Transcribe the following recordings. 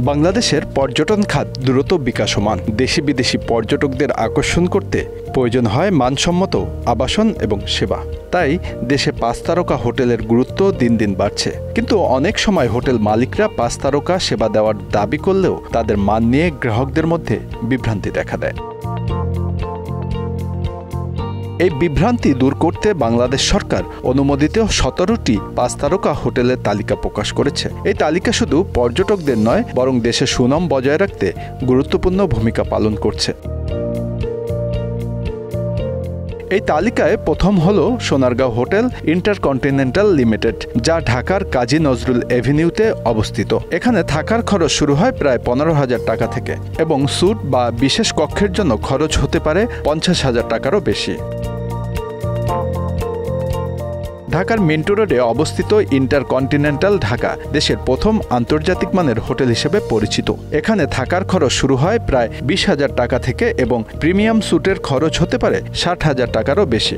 বাংলাদেশের পর্যটন খাত দ্রুত বিকাশমান। দেশি বিদেশি পর্যটকদের আকর্ষণ করতে প্রয়োজন হয় মানসম্মত আবাসন এবং সেবা। তাই দেশে 5 তারকা হোটেলের গুরুত্ব দিন দিন বাড়ছে। কিন্তু অনেক সময় হোটেল মালিকরা 5 তারকা সেবা দেওয়ার দাবি করলেও তাদের মান নিয়ে গ্রাহকদের মধ্যে বিভ্রান্তি দেখা দেয়। এই বিভ্রান্তি দূর করতে বাংলাদেশ সরকার অনুমোদিত 17টি 5 তারকা হোটেলের তালিকা প্রকাশ করেছে। এই তালিকা শুধু পর্যটকদের নয়, বরং দেশের সুনাম বজায় রাখতে গুরুত্বপূর্ণ ভূমিকা পালন করছে। এই তালিকায় প্রথম হলো সোনারগাঁও হোটেল ইন্টারকন্টিনেন্টাল লিমিটেড, যা ঢাকার কাজী নজরুল এভিনিউতে অবস্থিত। এখানে থাকার খরচ শুরু হয় প্রায় 15,000 টাকা থেকে এবং স্যুট বা বিশেষ কক্ষের জন্য খরচ হতে পারে 50,000 টাকারও বেশি। ঢাকার মিন্টু রোডে অবস্থিত ইন্টারকন্টিনেন্টাল ঢাকা দেশের প্রথম আন্তর্জাতিক মানের হোটেল হিসেবে পরিচিত। এখানে থাকার খরচ শুরু হয় প্রায় 20,000 টাকা থেকে এবং প্রিমিয়াম স্যুটের খরচ হতে পারে 60,000 টাকারও বেশি।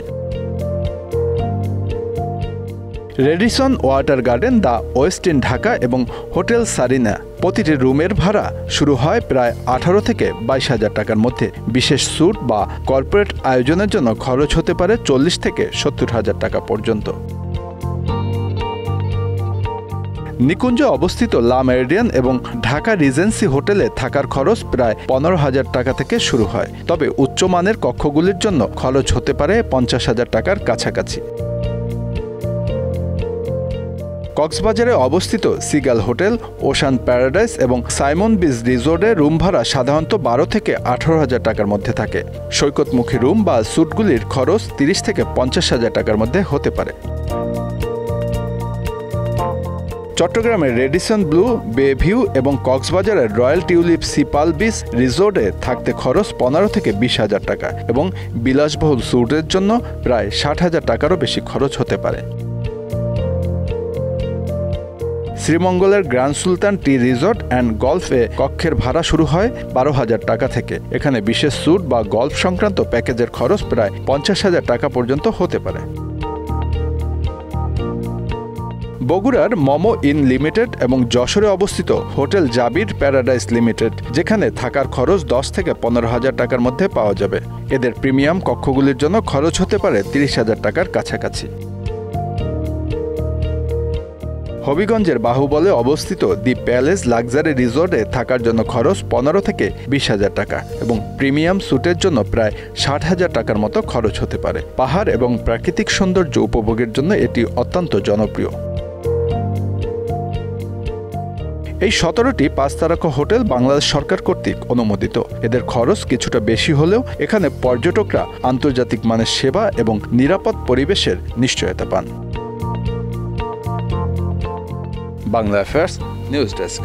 Radisson water garden the ওয়েস্টিন Dhaka এবং হোটেল সারিনা প্রতিটি রুমের ভাড়া শুরু হয় প্রায় 18 থেকে 22,000 টাকার মধ্যে। বিশেষ স্যুট বা কর্পোরেট আয়োজনের জন্য খরচ হতে পারে 40 থেকে 70,000 টাকা পর্যন্ত। নিকুঞ্জে অবস্থিত লা মেরিডিয়ান এবং ঢাকা রিজেন্সি হোটেলে থাকার খরচ প্রায় 15,000 টাকা থেকে শুরু হয়, তবে উচ্চমানের কক্ষগুলির জন্য খরচ হতে পারে 50,000 টাকার কাছাকাছি। কক্সবাজারে অবস্থিত সিগাল হোটেল, ওশান প্যারাডাইস এবং সাইমন বিচ রিসোর্টে রুম ভাড়া সাধারণত 12 থেকে 18,000 টাকার মধ্যে থাকে। সৈকতমুখী রুম বা স্যুটগুলির খরচ 30 থেকে 50,000 টাকার মধ্যে হতে পারে। চট্টগ্রামের রেডিসন ব্লু, বে ভিউ এবং কক্সবাজারের রয়্যাল টিউলিপ সি পাল বিচ রিসোর্টে থাকতে খরচ 15 থেকে 20,000 টাকা এবং বিলাসবহুল স্যুটের জন্য প্রায় 60,000 টাকারও বেশি খরচ হতে পারে। শ্রীমঙ্গলের grand Sultan tea resort and গলফে কক্ষের ভাড়া শুরু হয় 12,000 টাকা থেকে। এখানে বিশেষ স্যুট বা গলফ সংক্রান্ত প্যাকেজের খরচ প্রায় 50,000 টাকা পর্যন্ত হতে পারে। বগুড়ার মমো ইন লিমিটেড এবং যশোরে অবস্থিত হোটেল জাবির প্যারাডাইস লিমিটেড, যেখানে থাকার খরচ 10 থেকে 15,000 টাকার মধ্যে পাওয়া যাবে। এদের প্রিমিয়াম কক্ষগুলির জন্য খরচ হতে পারে 30,000 টাকার কাছাকাছি। হবিগঞ্জের বাহুবলে অবস্থিত দি প্যালেস লাক্সারি রিসোর্টে থাকার জন্য খরচ 15 থেকে 20,000 টাকা এবং প্রিমিয়াম স্যুটের জন্য প্রায় 60,000 টাকার মতো খরচ হতে পারে। পাহাড় এবং প্রাকৃতিক সৌন্দর্য উপভোগের জন্য এটি অত্যন্ত জনপ্রিয়। এই 17টি 5 তারকা হোটেল বাংলাদেশ সরকার কর্তৃক অনুমোদিত। এদের খরচ কিছুটা বেশি হলেও এখানে পর্যটকরা আন্তর্জাতিক মানের সেবা এবং নিরাপদ পরিবেশের নিশ্চয়তা পান। Bangla affairs news desk.